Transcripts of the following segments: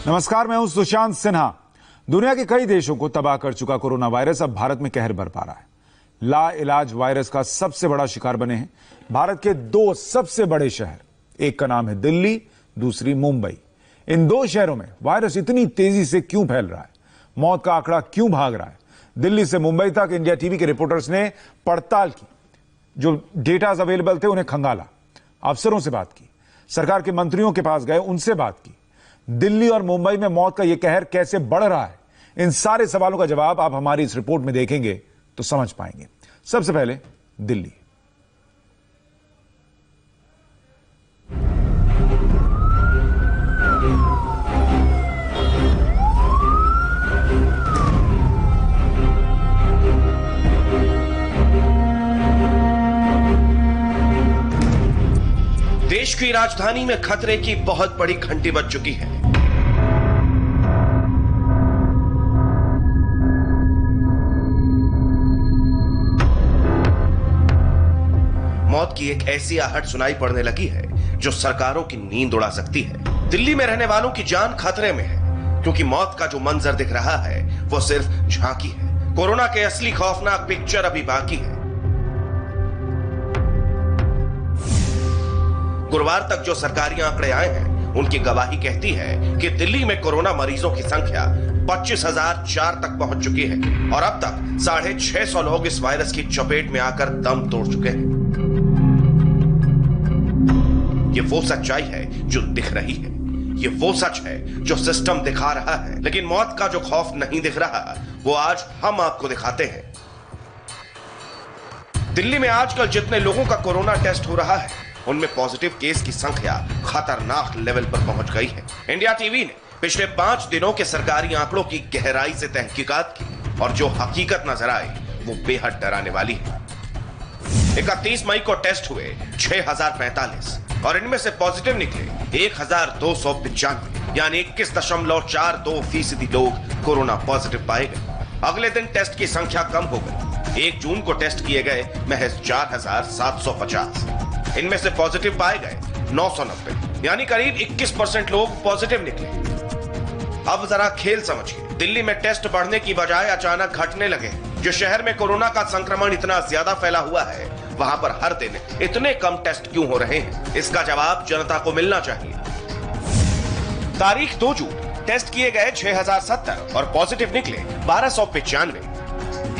नमस्कार, मैं हूं सुशांत सिन्हा। दुनिया के कई देशों को तबाह कर चुका कोरोना वायरस अब भारत में कहर बरपा रहा है। ला इलाज वायरस का सबसे बड़ा शिकार बने हैं भारत के दो सबसे बड़े शहर। एक का नाम है दिल्ली, दूसरी मुंबई। इन दो शहरों में वायरस इतनी तेजी से क्यों फैल रहा है, मौत का आंकड़ा क्यों भाग रहा है, दिल्ली से मुंबई तक इंडिया टीवी के रिपोर्टर्स ने पड़ताल की। जो डेटाज अवेलेबल थे उन्हें खंगाला, अफसरों से बात की, सरकार के मंत्रियों के पास गए, उनसे बात की। दिल्ली और मुंबई में मौत का यह कहर कैसे बढ़ रहा है, इन सारे सवालों का जवाब आप हमारी इस रिपोर्ट में देखेंगे तो समझ पाएंगे। सबसे पहले दिल्ली। देश की राजधानी में खतरे की बहुत बड़ी घंटी बज चुकी है। मौत की एक ऐसी आहट सुनाई पड़ने लगी है जो सरकारों की नींद उड़ा सकती है। दिल्ली में रहने वालों की जान खतरे में है, क्योंकि मौत का जो मंजर दिख रहा है वो सिर्फ झांकी है। कोरोना के असली खौफनाक पिक्चर अभी बाकी है। गुरुवार तक जो सरकारी आंकड़े आए हैं उनकी गवाही कहती है कि दिल्ली में कोरोना मरीजों की संख्या 25,004 तक पहुंच चुकी है और अब तक 650 लोग इस वायरस की चपेट में आकर दम तोड़ चुके हैं। ये वो सच्चाई है जो दिख रही है, ये वो सच है जो सिस्टम दिखा रहा है, लेकिन मौत का जो खौफ नहीं दिख रहा वो आज हम आपको दिखाते हैं। दिल्ली में आजकल जितने लोगों का कोरोना टेस्ट हो रहा है उनमें पॉजिटिव केस की संख्या खतरनाक लेवल पर पहुंच गई है। इंडिया टीवी ने पिछले 5 दिनों के सरकारी आंकड़ों की गहराई से तहकीकात की और जो हकीकत नजर आई वो बेहद डराने वाली है। 31 मई को टेस्ट हुए 6,045 और इनमें से पॉजिटिव निकले 1,295, यानी 21.42% लोग कोरोना पॉजिटिव पाए गए। अगले दिन टेस्ट की संख्या कम हो गई। 1 जून को टेस्ट किए गए महज 4,750। इनमें से पॉजिटिव पाए गए 990, यानी करीब 21% लोग पॉजिटिव निकले। अब जरा खेल समझिए। दिल्ली में टेस्ट बढ़ने की बजाय अचानक घटने लगे। जो शहर में कोरोना का संक्रमण इतना ज्यादा फैला हुआ है वहां पर हर दिन इतने कम टेस्ट क्यों हो रहे हैं, इसका जवाब जनता को मिलना चाहिए। तारीख 2 जून टेस्ट किए गए 6,070 और पॉजिटिव निकले 1,295,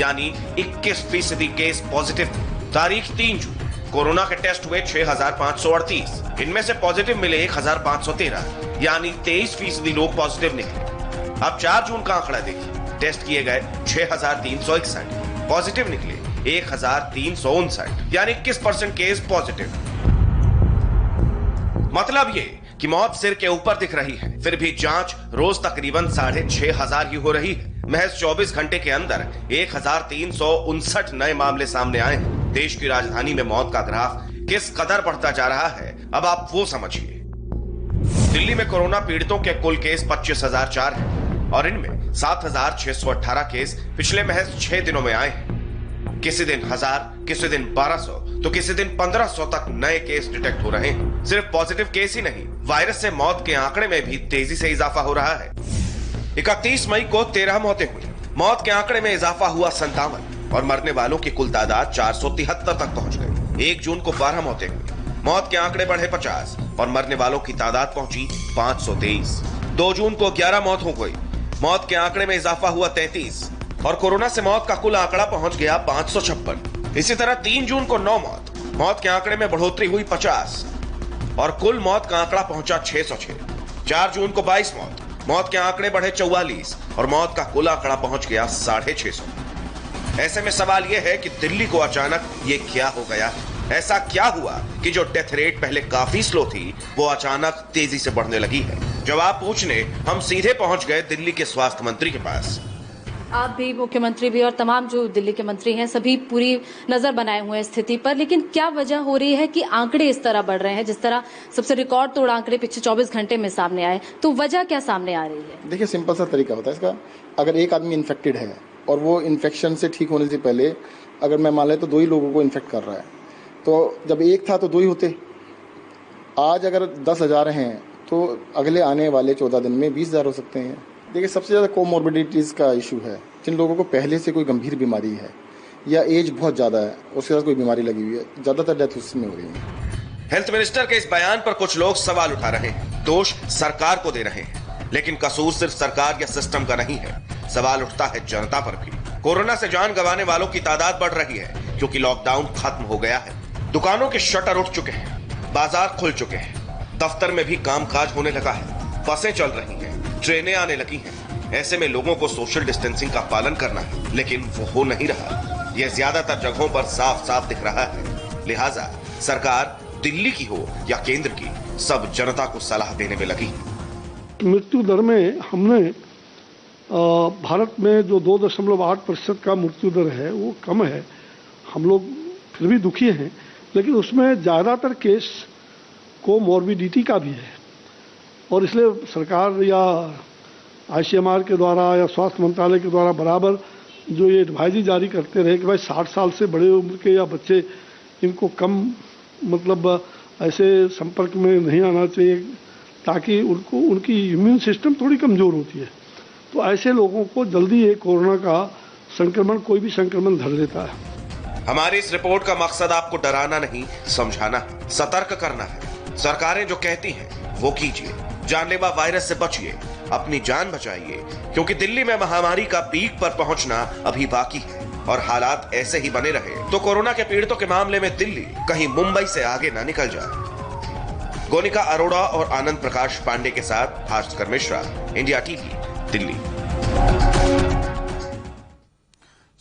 यानी 21% केस पॉजिटिव। तारीख 3 जून कोरोना के टेस्ट हुए 6,538, इनमें से पॉजिटिव मिले 1,513, यानी 23% लोग पॉजिटिव निकले। अब 4 जून का आंकड़ा देखिए। टेस्ट किए गए 6,361, पॉजिटिव निकले 1,359, यानी 21% केस पॉजिटिव। मतलब ये कि मौत सिर के ऊपर दिख रही है, फिर भी जांच रोज तकरीबन 6,500 ही हो रही है। महज 24 घंटे के अंदर 1,359 नए मामले सामने आए हैं। देश की राजधानी में मौत का ग्राफ किस कदर बढ़ता जा रहा है अब आप वो समझिए। दिल्ली में कोरोना पीड़ितों के कुल केस 25,004 हैं और इनमें 7,618 केस पिछले महज 6 दिनों में आए हैं। किसी दिन 1,000, किसी दिन 1,200 तो किसी दिन 1,500 तक नए केस डिटेक्ट हो रहे हैं। सिर्फ पॉजिटिव केस ही नहीं, वायरस से मौत के आंकड़े में भी तेजी से इजाफा हो रहा है। 31 मई को 13 मौतें हुई, मौत के आंकड़े में इजाफा हुआ 57 और मरने वालों की कुल तादाद 473 तक पहुंच गई। 1 जून को 12 मौतें हुई, मौत के आंकड़े बढ़े 50 और मरने वालों की तादाद पहुंची 523। 2 जून को 11 मौत हो गई, मौत के आंकड़े में इजाफा हुआ 33 और कोरोना से मौत का कुल आंकड़ा पहुंच गया 556। इसी तरह 3 जून को 9 मौत के आंकड़े में बढ़ोतरी हुई 50 और कुल मौत का आंकड़ा पहुंचा 606। 4 जून को 22 मौत के आंकड़े बढ़े 44 और मौत का कुल आंकड़ा पहुंच गया 650। ऐसे में सवाल यह है कि दिल्ली को अचानक ये क्या हो गया? ऐसा क्या हुआ कि जो डेथ रेट पहले काफी स्लो थी वो अचानक तेजी से बढ़ने लगी है? जवाब पूछने हम सीधे पहुंच गए दिल्ली के स्वास्थ्य मंत्री के पास। आप भी, मुख्यमंत्री भी और तमाम जो दिल्ली के मंत्री हैं सभी पूरी नजर बनाए हुए हैं स्थिति पर, लेकिन क्या वजह हो रही है कि आंकड़े इस तरह बढ़ रहे हैं? जिस तरह सबसे रिकॉर्ड तोड़ आंकड़े पिछले 24 घंटे में सामने आए, तो वजह क्या सामने आ रही है? देखिए, सिंपल सा तरीका होता है इसका। अगर एक आदमी इन्फेक्टेड है और वो इन्फेक्शन से ठीक होने से पहले अगर मैं मान लें तो 2 ही लोगों को इन्फेक्ट कर रहा है, तो जब एक था तो 2 ही होते। आज अगर 10,000 हैं तो अगले आने वाले 14 दिन में 20,000 हो सकते हैं। देखिए, सबसे ज़्यादा कोमॉर्बिडिटीज़ का इशू है। जिन लोगों को पहले से कोई गंभीर बीमारी है या एज बहुत ज़्यादा है, उसके साथ कोई बीमारी लगी हुई है, ज़्यादातर डेथ उसमें हो रही है। हेल्थ मिनिस्टर के इस बयान पर कुछ लोग सवाल उठा रहे हैं, दोष सरकार को दे रहे हैं, लेकिन कसूर सिर्फ सरकार या सिस्टम का नहीं है। सवाल उठता है जनता पर भी। कोरोना से जान गंवाने वालों की तादाद बढ़ रही है क्योंकि लॉकडाउन खत्म हो गया है। दुकानों के शटर उठ चुके हैं, बाजार खुल चुके हैं, दफ्तर में भी कामकाज होने लगा है, बसें चल रही हैं, ट्रेनें आने लगी हैं। ऐसे में लोगों को सोशल डिस्टेंसिंग का पालन करना है, लेकिन वो हो नहीं रहा। यह ज्यादातर जगहों पर साफ साफ दिख रहा है। लिहाजा सरकार दिल्ली की हो या केंद्र की, सब जनता को सलाह देने में लगी। मृत्यु दर में हमने भारत में जो 2.8% का मृत्यु दर है वो कम है। हम लोग फिर भी दुखी हैं, लेकिन उसमें ज़्यादातर केस कोमॉर्बिडिटी का भी है और इसलिए सरकार या ICMR के द्वारा या स्वास्थ्य मंत्रालय के द्वारा बराबर जो ये एडवाइजरी जारी करते रहे कि भाई 60 साल से बड़े उम्र के या बच्चे, इनको कम मतलब ऐसे संपर्क में नहीं आना चाहिए ताकि उनकी इम्यून सिस्टम थोड़ी कमज़ोर होती है। तो ऐसे लोगों को जल्दी ये कोरोना का संक्रमण, कोई भी संक्रमण धर लेता है। हमारी इस रिपोर्ट का मकसद आपको डराना नहीं, समझाना है, सतर्क करना है। सरकारें जो कहती हैं वो कीजिए, जानलेवा वायरस से बचिए, अपनी जान बचाइए, क्योंकि दिल्ली में महामारी का पीक पर पहुंचना अभी बाकी है और हालात ऐसे ही बने रहे तो कोरोना के पीड़ितों के मामले में दिल्ली कहीं मुंबई से आगे ना निकल जाए। गोनिका अरोड़ा और आनंद प्रकाश पांडे के साथ भास्कर मिश्रा, इंडिया टीवी, दिल्ली।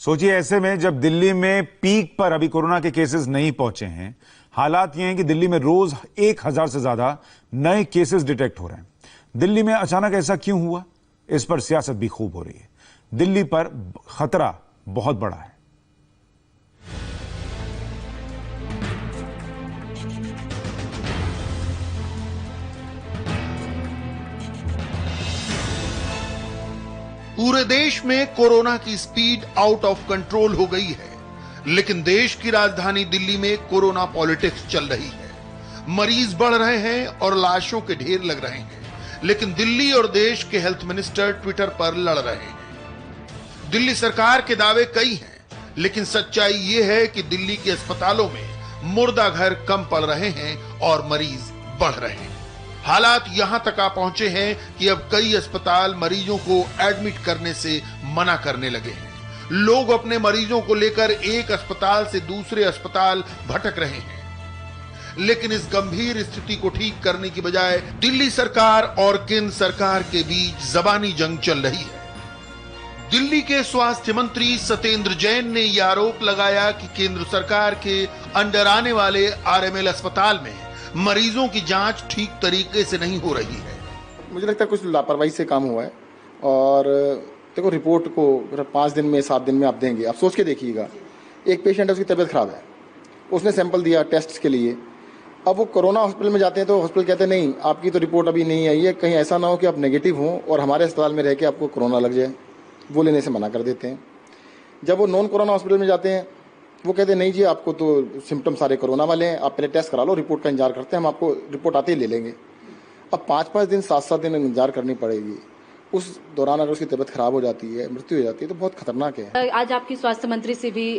सोचिए, ऐसे में जब दिल्ली में पीक पर अभी कोरोना के केसेस नहीं पहुंचे हैं, हालात ये हैं कि दिल्ली में रोज 1000 से ज्यादा नए केसेस डिटेक्ट हो रहे हैं। दिल्ली में अचानक ऐसा क्यों हुआ, इस पर सियासत भी खूब हो रही है। दिल्ली पर खतरा बहुत बड़ा है। पूरे देश में कोरोना की स्पीड आउट ऑफ कंट्रोल हो गई है, लेकिन देश की राजधानी दिल्ली में कोरोना पॉलिटिक्स चल रही है। मरीज बढ़ रहे हैं और लाशों के ढेर लग रहे हैं, लेकिन दिल्ली और देश के हेल्थ मिनिस्टर ट्विटर पर लड़ रहे हैं। दिल्ली सरकार के दावे कई हैं, लेकिन सच्चाई यह है कि दिल्ली के अस्पतालों में मुर्दा घर कम पड़ रहे हैं और मरीज बढ़ रहे हैं। हालात यहां तक आ पहुंचे हैं कि अब कई अस्पताल मरीजों को एडमिट करने से मना करने लगे हैं। लोग अपने मरीजों को लेकर एक अस्पताल से दूसरे अस्पताल भटक रहे हैं, लेकिन इस गंभीर स्थिति को ठीक करने की बजाय दिल्ली सरकार और केंद्र सरकार के बीच जबानी जंग चल रही है। दिल्ली के स्वास्थ्य मंत्री सत्येंद्र जैन ने यह आरोप लगाया कि केंद्र सरकार के अंडर आने वाले RML अस्पताल में मरीजों की जांच ठीक तरीके से नहीं हो रही है। मुझे लगता है कुछ लापरवाही से काम हुआ है। और देखो, रिपोर्ट को 5 दिन में 7 दिन में आप देंगे, आप सोच के देखिएगा। एक पेशेंट है, उसकी तबीयत खराब है, उसने सैंपल दिया टेस्ट के लिए। अब वो कोरोना हॉस्पिटल में जाते हैं तो हॉस्पिटल कहते हैं नहीं, आपकी तो रिपोर्ट अभी नहीं आई है, कहीं ऐसा ना हो कि आप नेगेटिव हों और हमारे अस्पताल में रह के आपको कोरोना लग जाए। वो लेने से मना कर देते हैं। जब वो नॉन कोरोना हॉस्पिटल में जाते हैं, वो कहते हैं नहीं जी, आपको तो सिम्टम सारे कोरोना वाले हैं, आप पहले टेस्ट करा लो, रिपोर्ट का इंतजार करते हैं, हम आपको रिपोर्ट आते ही ले लेंगे। अब 5-5 दिन 7-7 दिन इंतजार करनी पड़ेगी। उस दौरान अगर उसकी तबीयत खराब हो जाती है, मृत्यु हो जाती है, तो बहुत खतरनाक है। आज आपकी स्वास्थ्य मंत्री से भी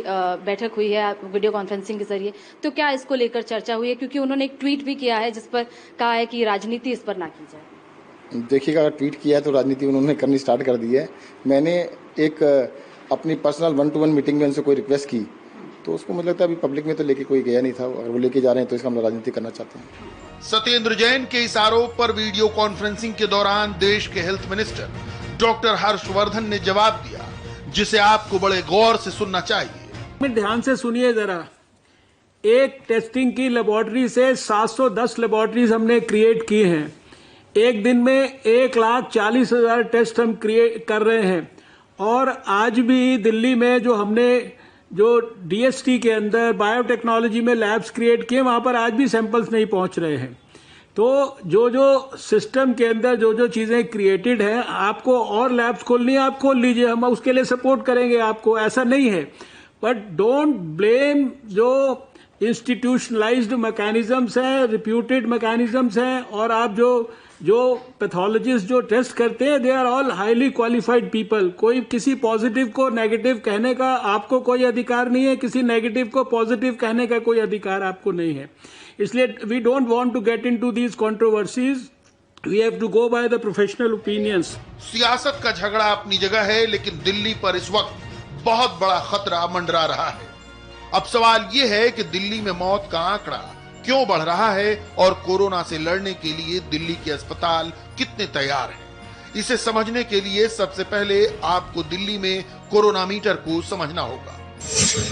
बैठक हुई है वीडियो कॉन्फ्रेंसिंग के जरिए, तो क्या इसको लेकर चर्चा हुई है? क्योंकि उन्होंने एक ट्वीट भी किया है जिस पर कहा है कि राजनीति इस पर ना की जाए। देखिएगा, अगर ट्वीट किया है तो राजनीति उन्होंने करनी स्टार्ट कर दी है। मैंने एक अपनी पर्सनल 1-to-1 मीटिंग में उनसे कोई रिक्वेस्ट की, तो उसको मुझे लगता है अभी पब्लिक में तो लेके कोई गया नहीं था। अगर वो लेके जा रहे हैं तो इसका हम राजनीति करना चाहते हैं। सत्येंद्र जैन के इस आरोप पर वीडियो कॉन्फ्रेंसिंग के दौरान देश के हेल्थ मिनिस्टर डॉक्टर हर्षवर्धन ने जवाब दिया, जिसे आपको बड़े गौर से सुनना चाहिए। ध्यान से सुनिए जरा। एक टेस्टिंग की लेबोरेटरी से 710 लेबोरेटरीज हमने क्रिएट की हैं। एक दिन में 1,40,000 टेस्ट हम क्रिएट कर रहे हैं। और आज भी दिल्ली में जो हमने DST के अंदर बायोटेक्नोलॉजी में लैब्स क्रिएट किए, वहां पर आज भी सैंपल्स नहीं पहुंच रहे हैं। तो जो सिस्टम के अंदर जो चीजें क्रिएटेड हैं, आपको और लैब्स खोलनी है, आप खोल लीजिए, हम उसके लिए सपोर्ट करेंगे आपको, ऐसा नहीं है। बट डोंट ब्लेम जो इंस्टीट्यूशनलाइज्ड मैकेनिज्म्स हैं, रिप्यूटेड मैकेनिज्म्स हैं, और आप जो जो पैथोलॉजिस्ट जो टेस्ट करते हैं, they are all highly qualified people. कोई किसी पॉजिटिव को नेगेटिव कहने का आपको कोई अधिकार नहीं है, किसी नेगेटिव को पॉजिटिव कहने का कोई अधिकार आपको नहीं है। इसलिए we don't want to get into these controversies, we have to go by the professional opinions. सियासत का झगड़ा अपनी जगह है, लेकिन दिल्ली पर इस वक्त बहुत बड़ा खतरा मंडरा रहा है। अब सवाल यह है कि दिल्ली में मौत का आंकड़ा क्यों बढ़ रहा है और कोरोना से लड़ने के लिए दिल्ली के अस्पताल कितने तैयार हैं। इसे समझने के लिए सबसे पहले आपको दिल्ली में कोरोना मीटर को समझना होगा।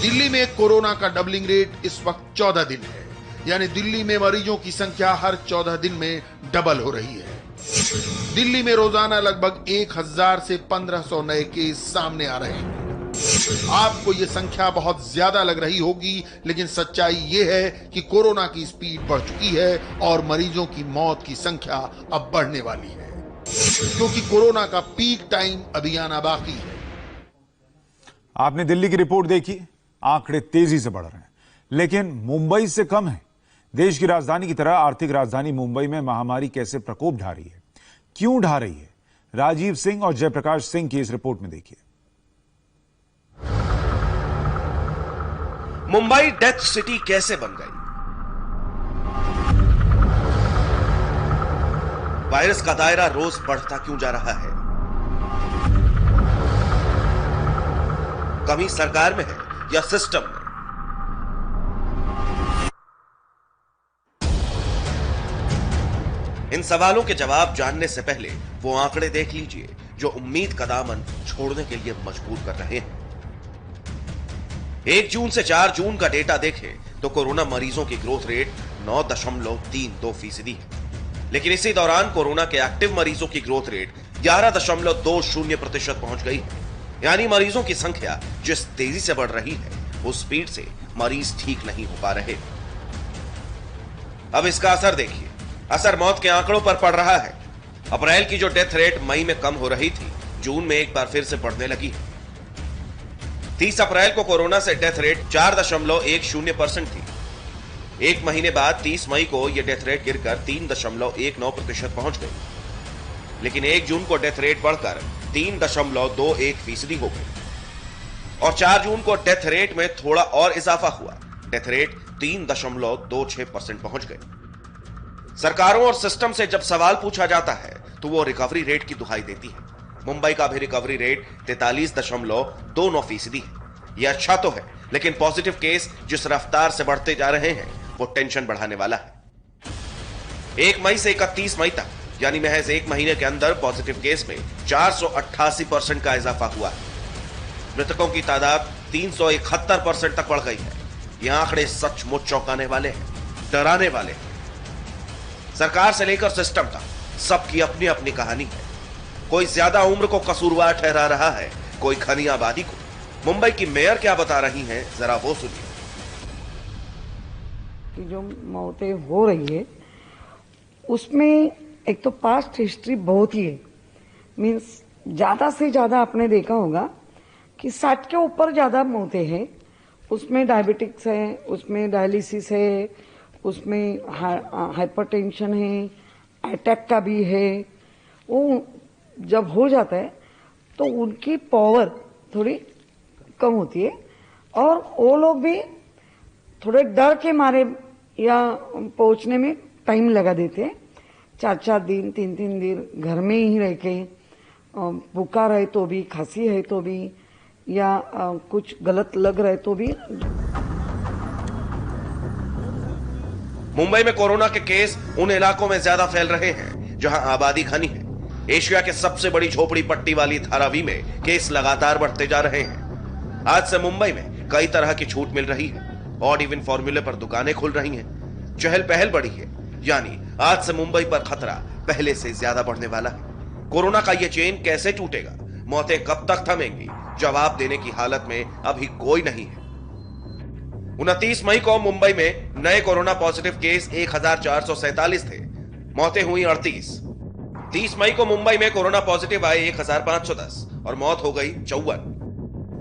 दिल्ली में कोरोना का डबलिंग रेट इस वक्त 14 दिन है, यानी दिल्ली में मरीजों की संख्या हर 14 दिन में डबल हो रही है। दिल्ली में रोजाना लगभग 1000 से 1500 नए केस सामने आ रहे हैं। आपको ये संख्या बहुत ज्यादा लग रही होगी, लेकिन सच्चाई ये है कि कोरोना की स्पीड बढ़ चुकी है और मरीजों की मौत की संख्या अब बढ़ने वाली है, क्योंकि कोरोना का पीक टाइम अभी आना बाकी है। आपने दिल्ली की रिपोर्ट देखी, आंकड़े तेजी से बढ़ रहे हैं, लेकिन मुंबई से कम है। देश की राजधानी की तरह आर्थिक राजधानी मुंबई में महामारी कैसे प्रकोप ढा रही है, क्यों ढा रही है, राजीव सिंह और जयप्रकाश सिंह की इस रिपोर्ट में देखिए। मुंबई डेथ सिटी कैसे बन गई? वायरस का दायरा रोज बढ़ता क्यों जा रहा है? कमी सरकार में है या सिस्टम में? इन सवालों के जवाब जानने से पहले वो आंकड़े देख लीजिए जो उम्मीद का दामन छोड़ने के लिए मजबूर कर रहे हैं। 1 जून से 4 जून का डेटा देखें तो कोरोना मरीजों की ग्रोथ रेट 9.32% है, लेकिन इसी दौरान कोरोना के एक्टिव मरीजों की ग्रोथ रेट 11.20% पहुंच गई है। यानी मरीजों की संख्या जिस तेजी से बढ़ रही है, उस स्पीड से मरीज ठीक नहीं हो पा रहे। अब इसका असर देखिए। असर मौत के आंकड़ों पर पड़ रहा है। अप्रैल की जो डेथ रेट मई में कम हो रही थी, जून में एक बार फिर से बढ़ने लगी है। 30 अप्रैल को कोरोना से डेथ रेट 4.10% थी। एक महीने बाद 30 मई को यह डेथ रेट गिरकर 3.19% पहुंच गई, लेकिन 1 जून को डेथ रेट बढ़कर 3.21% हो गई और 4 जून को डेथ रेट में थोड़ा और इजाफा हुआ। डेथ रेट 3.26% पहुंच गई। सरकारों और सिस्टम से जब सवाल पूछा जाता है तो वो रिकवरी रेट की दुहाई देती है। मुंबई का भी रिकवरी रेट 43.29% है। यह अच्छा तो है, लेकिन पॉजिटिव केस जिस रफ्तार से बढ़ते जा रहे हैं वो टेंशन बढ़ाने वाला है। 1 मई से 31 मई तक, यानी महज 1 महीने के अंदर पॉजिटिव केस में 488% का इजाफा हुआ है। मृतकों की तादाद 371% तक बढ़ गई है। यह आंकड़े सचमुच चौंकाने वाले हैं, डराने वाले हैं। सरकार से लेकर सिस्टम तक सबकी अपनी अपनी कहानी है। कोई ज्यादा उम्र को कसूरवार ठहरा रहा है, कोई घनी आबादी को। मुंबई की मेयर क्या बता रही हैं, जरा वो सुनिए। कि जो मौतें हो रही है उसमें एक तो पास्ट हिस्ट्री बहुत ही है। मीन्स ज्यादा से ज्यादा आपने देखा होगा कि 60 के ऊपर ज्यादा मौतें हैं। उसमें डायबिटिक्स है, उसमें डायलिसिस है, उसमें हाइपरटेंशन है, अटैक का भी है। वो जब हो जाता है तो उनकी पावर थोड़ी कम होती है और वो लोग भी थोड़े डर के मारे या पहुंचने में टाइम लगा देते हैं। 4-4 दिन 3-3 दिन घर में ही रह के, बुखार है तो भी, खांसी है तो भी, या कुछ गलत लग रहा है तो भी। मुंबई में कोरोना के केस उन इलाकों में ज्यादा फैल रहे हैं जहां आबादी घनी है। एशिया के सबसे बड़ी झोपड़ी पट्टी वाली धारावी में केस लगातार बढ़ते जा रहे हैं। आज से मुंबई में कई तरह की छूट मिल रही है। ऑड इवन फॉर्मूले पर दुकानें खुल रही हैं। चहल पहल बढ़ी है, यानी आज से मुंबई पर खतरा पहले से ज्यादा बढ़ने वाला है। कोरोना का यह चेन कैसे टूटेगा, मौतें कब तक थमेंगी, जवाब देने की हालत में अभी कोई नहीं है। 29 मई को मुंबई में नए कोरोना पॉजिटिव केस 1447 थे, मौतें हुई 38। 30 मई को मुंबई में कोरोना पॉजिटिव आए 1510 और मौत हो गई 54।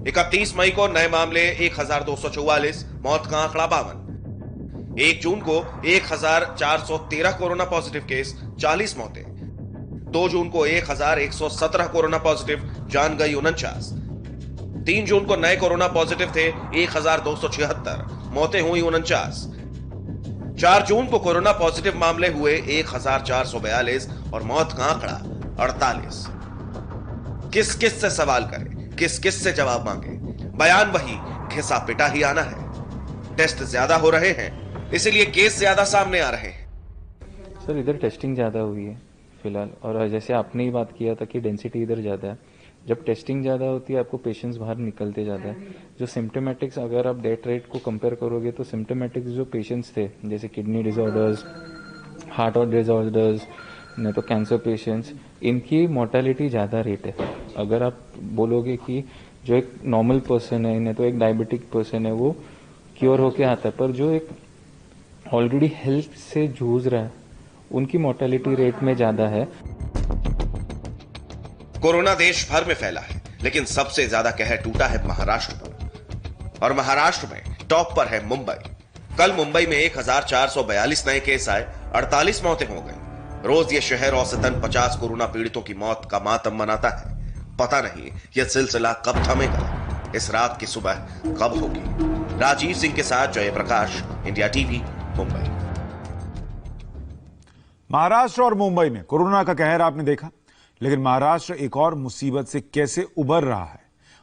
31 मई को नए मामले 1244, मौत का आंकड़ा 52। 1 जून को 1413 कोरोना पॉजिटिव केस, 40 मौतें, 2 जून को 1117 कोरोना पॉजिटिव, जान गई 49। 3 जून को नए कोरोना पॉजिटिव थे 1276, मौतें हुई 49। 4 जून को कोरोना पॉजिटिव मामले हुए 1442 और मौत का आंकड़ा 48। किस किस से सवाल करें, किस किस से जवाब मांगे, बयान वही, घिसा पिटा ही आना है। टेस्ट ज्यादा हो रहे हैं, इसीलिए केस ज्यादा सामने आ रहे हैं। सर इधर टेस्टिंग ज़्यादा हुई है फिलहाल, और जैसे आपने ही बात किया था कि डेंसिटी इधर ज़्यादा है। जब टेस्टिंग ज़्यादा होती है आपको पेशेंट्स बाहर निकलते ज़्यादा है। जो सिम्टोमेटिक्स, अगर आप डेथ रेट को कंपेयर करोगे तो सिम्टोमेटिक्स जो पेशेंट्स थे, जैसे किडनी डिसऑर्डर्स, हार्ट और डिसऑर्डर्स, नहीं तो कैंसर पेशेंट्स, इनकी मोर्टेलिटी ज़्यादा रेट है। अगर आप बोलोगे कि जो एक नॉर्मल पर्सन है, नहीं तो एक डायबिटिक पर्सन है, वो क्योर होके आता है, पर जो एक ऑलरेडी हेल्थ से जूझ रहा है उनकी मोर्टेलिटी रेट में ज्यादा है। कोरोना देश भर में फैला है, लेकिन सबसे ज्यादा कहर टूटा है महाराष्ट्र पर, और महाराष्ट्र में टॉप पर है मुंबई। कल मुंबई में 1442 नए केस आए, 48 मौतें हो गई। रोज ये शहर औसतन 50 कोरोना पीड़ितों की मौत का मातम मनाता है। पता नहीं यह सिलसिला कब थमेगा, इस रात की सुबह कब होगी। राजीव सिंह के साथ जयप्रकाश, इंडिया टीवी, मुंबई। महाराष्ट्र और मुंबई में कोरोना का कहर आपने देखा, लेकिन महाराष्ट्र एक और मुसीबत से कैसे उबर रहा है,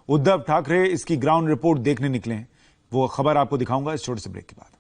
उद्धव ठाकरे इसकी ग्राउंड रिपोर्ट देखने निकले हैं। वो खबर आपको दिखाऊंगा इस छोटे से ब्रेक के बाद।